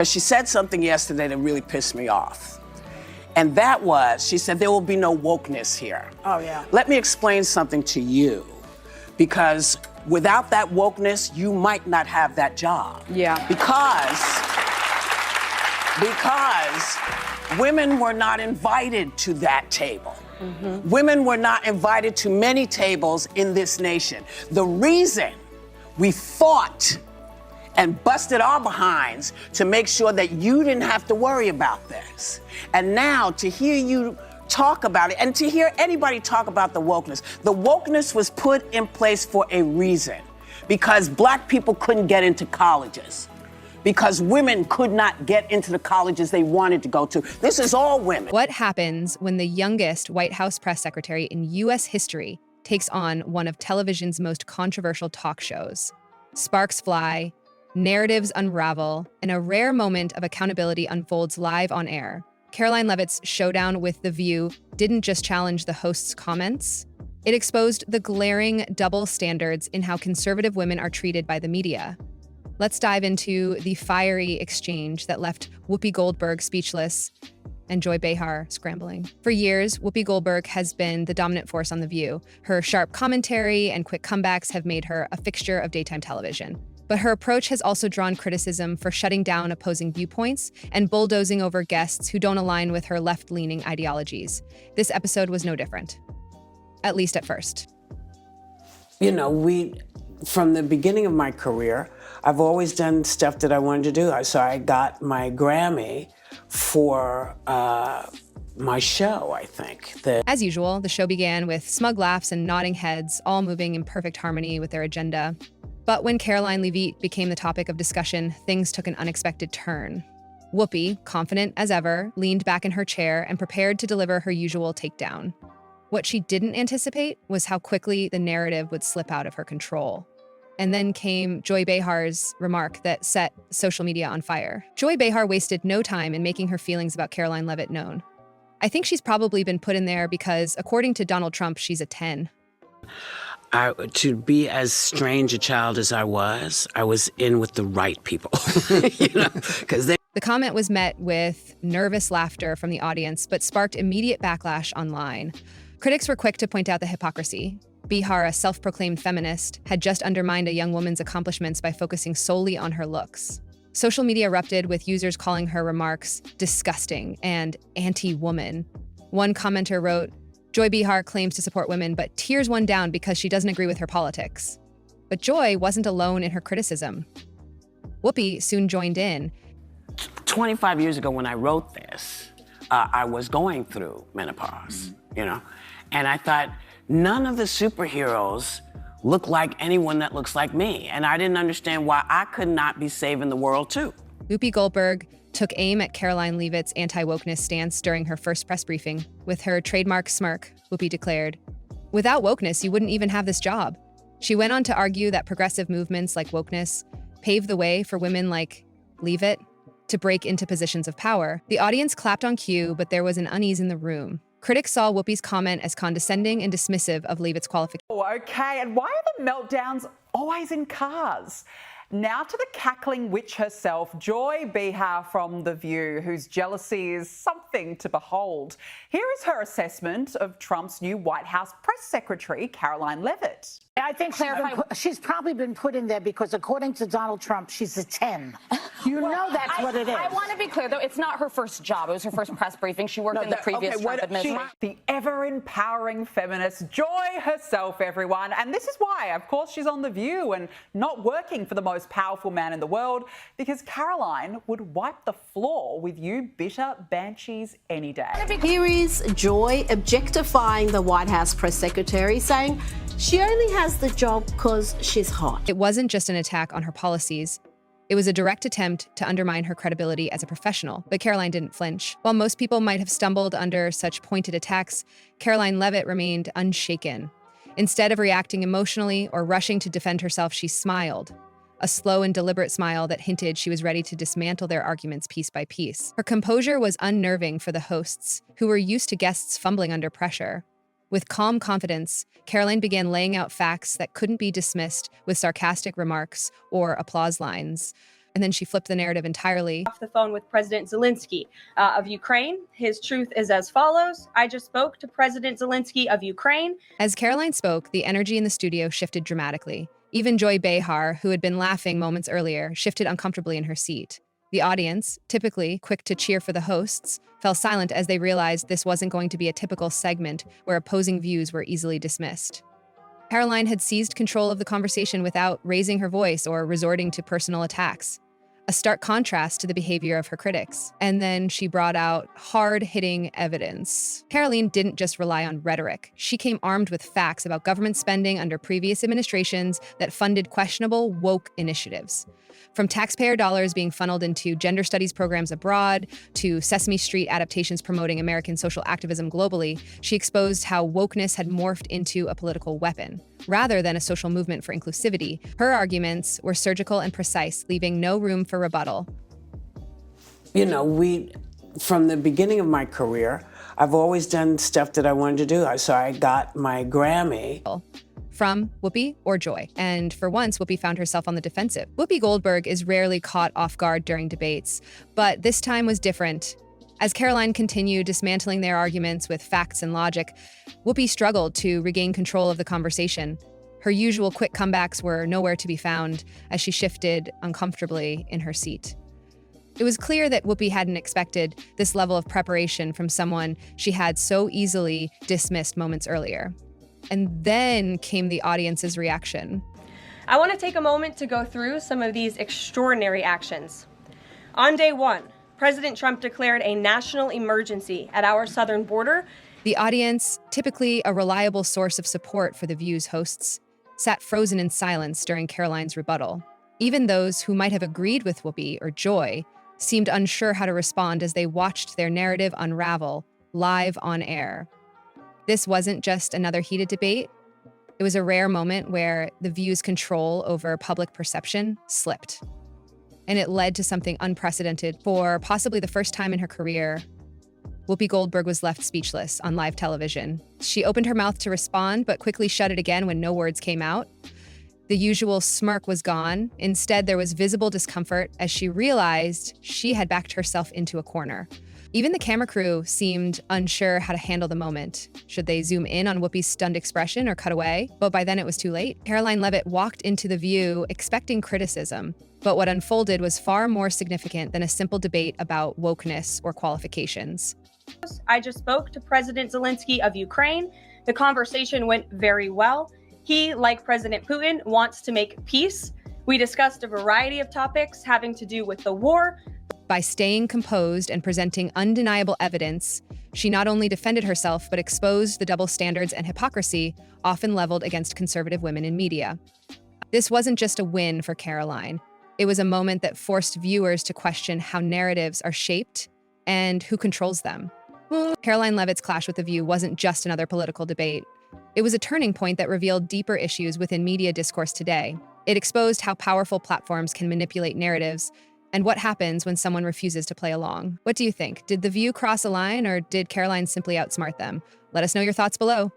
She said something yesterday that really pissed me off. And that was, she said, there will be no wokeness here. Oh, yeah. Let me explain something to you. Because without that wokeness, you might not have that job. Yeah. Because women were not invited to that table. Mm-hmm. Women were not invited to many tables in this nation. The reason we fought and busted our behinds to make sure that you didn't have to worry about this. And now to hear you talk about it and to hear anybody talk about the wokeness was put in place for a reason. Because black people couldn't get into colleges. Because women could not get into the colleges they wanted to go to. This is all women. What happens when the youngest White House press secretary in U.S. history takes on one of television's most controversial talk shows? Sparks fly, narratives unravel, and a rare moment of accountability unfolds live on air. Karoline Leavitt's showdown with The View didn't just challenge the host's comments. It exposed the glaring double standards in how conservative women are treated by the media. Let's dive into the fiery exchange that left Whoopi Goldberg speechless and Joy Behar scrambling. For years, Whoopi Goldberg has been the dominant force on The View. Her sharp commentary and quick comebacks have made her a fixture of daytime television. But her approach has also drawn criticism for shutting down opposing viewpoints and bulldozing over guests who don't align with her left-leaning ideologies. This episode was no different, at least at first. You know, from the beginning of my career, I've always done stuff that I wanted to do. So I got my Grammy for my show, I think. As usual, the show began with smug laughs and nodding heads, all moving in perfect harmony with their agenda. But when Karoline Leavitt became the topic of discussion, things took an unexpected turn. Whoopi, confident as ever, leaned back in her chair and prepared to deliver her usual takedown. What she didn't anticipate was how quickly the narrative would slip out of her control. And then came Joy Behar's remark that set social media on fire. Joy Behar wasted no time in making her feelings about Karoline Leavitt known. I think she's probably been put in there because, according to Donald Trump, she's a 10. To be as strange a child as I was in with the right people, because The comment was met with nervous laughter from the audience, but sparked immediate backlash online. Critics were quick to point out the hypocrisy. Behar, a self-proclaimed feminist, had just undermined a young woman's accomplishments by focusing solely on her looks. Social media erupted with users calling her remarks disgusting and anti-woman. One commenter wrote, "Joy Behar claims to support women, but tears one down because she doesn't agree with her politics." But Joy wasn't alone in her criticism. Whoopi soon joined in. 25 years ago when I wrote this, I was going through menopause, and I thought, none of the superheroes look like anyone that looks like me. And I didn't understand why I could not be saving the world too. Whoopi Goldberg took aim at Karoline Leavitt's anti-wokeness stance during her first press briefing. With her trademark smirk, Whoopi declared, "Without wokeness, you wouldn't even have this job." She went on to argue that progressive movements like wokeness paved the way for women like Leavitt to break into positions of power. The audience clapped on cue, but there was an unease in the room. Critics saw Whoopi's comment as condescending and dismissive of Leavitt's qualifications. Oh, okay, and why are the meltdowns always in cars? Now to the cackling witch herself, Joy Behar from The View, whose jealousy is something to behold. Here is her assessment of Trump's new White House press secretary, Karoline Leavitt. I think she's probably been put in there because, according to Donald Trump, she's a 10. You know that's what it is. I want to be clear, though, it's not her first job. It was her first press briefing. She worked in the previous Trump administration. The ever-empowering feminist, Joy herself, everyone. And this is why, of course, she's on The View and not working for the most powerful man in the world, because Karoline would wipe the floor with you bitter banshees any day. Here is Joy objectifying the White House press secretary, saying she only has the job because she's hot. It wasn't just an attack on her policies. It was a direct attempt to undermine her credibility as a professional, but Karoline didn't flinch. While most people might have stumbled under such pointed attacks, Karoline Leavitt remained unshaken. Instead of reacting emotionally or rushing to defend herself, she smiled. A slow and deliberate smile that hinted she was ready to dismantle their arguments piece by piece. Her composure was unnerving for the hosts, who were used to guests fumbling under pressure. With calm confidence, Karoline began laying out facts that couldn't be dismissed with sarcastic remarks or applause lines. And then she flipped the narrative entirely. Off the phone with President Zelensky of Ukraine. His truth is as follows. I just spoke to President Zelensky of Ukraine. As Karoline spoke, the energy in the studio shifted dramatically. Even Joy Behar, who had been laughing moments earlier, shifted uncomfortably in her seat. The audience, typically quick to cheer for the hosts, fell silent as they realized this wasn't going to be a typical segment where opposing views were easily dismissed. Karoline had seized control of the conversation without raising her voice or resorting to personal attacks, a stark contrast to the behavior of her critics. And then she brought out hard-hitting evidence. Karoline didn't just rely on rhetoric. She came armed with facts about government spending under previous administrations that funded questionable woke initiatives. From taxpayer dollars being funneled into gender studies programs abroad to Sesame Street adaptations promoting American social activism globally, she exposed how wokeness had morphed into a political weapon. Rather than a social movement for inclusivity, her arguments were surgical and precise, leaving no room for rebuttal. You know, from the beginning of my career, I've always done stuff that I wanted to do. So I got my Grammy. From Whoopi or Joy. And for once, Whoopi found herself on the defensive. Whoopi Goldberg is rarely caught off guard during debates, but this time was different. As Karoline continued dismantling their arguments with facts and logic, Whoopi struggled to regain control of the conversation. Her usual quick comebacks were nowhere to be found as she shifted uncomfortably in her seat. It was clear that Whoopi hadn't expected this level of preparation from someone she had so easily dismissed moments earlier. And then came the audience's reaction. I want to take a moment to go through some of these extraordinary actions. On day one, President Trump declared a national emergency at our southern border. The audience, typically a reliable source of support for The View's hosts, sat frozen in silence during Karoline's rebuttal. Even those who might have agreed with Whoopi or Joy seemed unsure how to respond as they watched their narrative unravel live on air. This wasn't just another heated debate. It was a rare moment where The View's control over public perception slipped. And it led to something unprecedented. For possibly the first time in her career, Whoopi Goldberg was left speechless on live television. She opened her mouth to respond, but quickly shut it again when no words came out. The usual smirk was gone. Instead, there was visible discomfort as she realized she had backed herself into a corner. Even the camera crew seemed unsure how to handle the moment. Should they zoom in on Whoopi's stunned expression or cut away? But by then it was too late. Karoline Leavitt walked into The View expecting criticism, but what unfolded was far more significant than a simple debate about wokeness or qualifications. I just spoke to President Zelensky of Ukraine. The conversation went very well. He, like President Putin, wants to make peace. We discussed a variety of topics having to do with the war. By staying composed and presenting undeniable evidence, she not only defended herself, but exposed the double standards and hypocrisy often leveled against conservative women in media. This wasn't just a win for Karoline. It was a moment that forced viewers to question how narratives are shaped and who controls them. Karoline Leavitt's clash with The View wasn't just another political debate. It was a turning point that revealed deeper issues within media discourse today. It exposed how powerful platforms can manipulate narratives and what happens when someone refuses to play along. What do you think? Did The View cross a line, or did Karoline simply outsmart them? Let us know your thoughts below.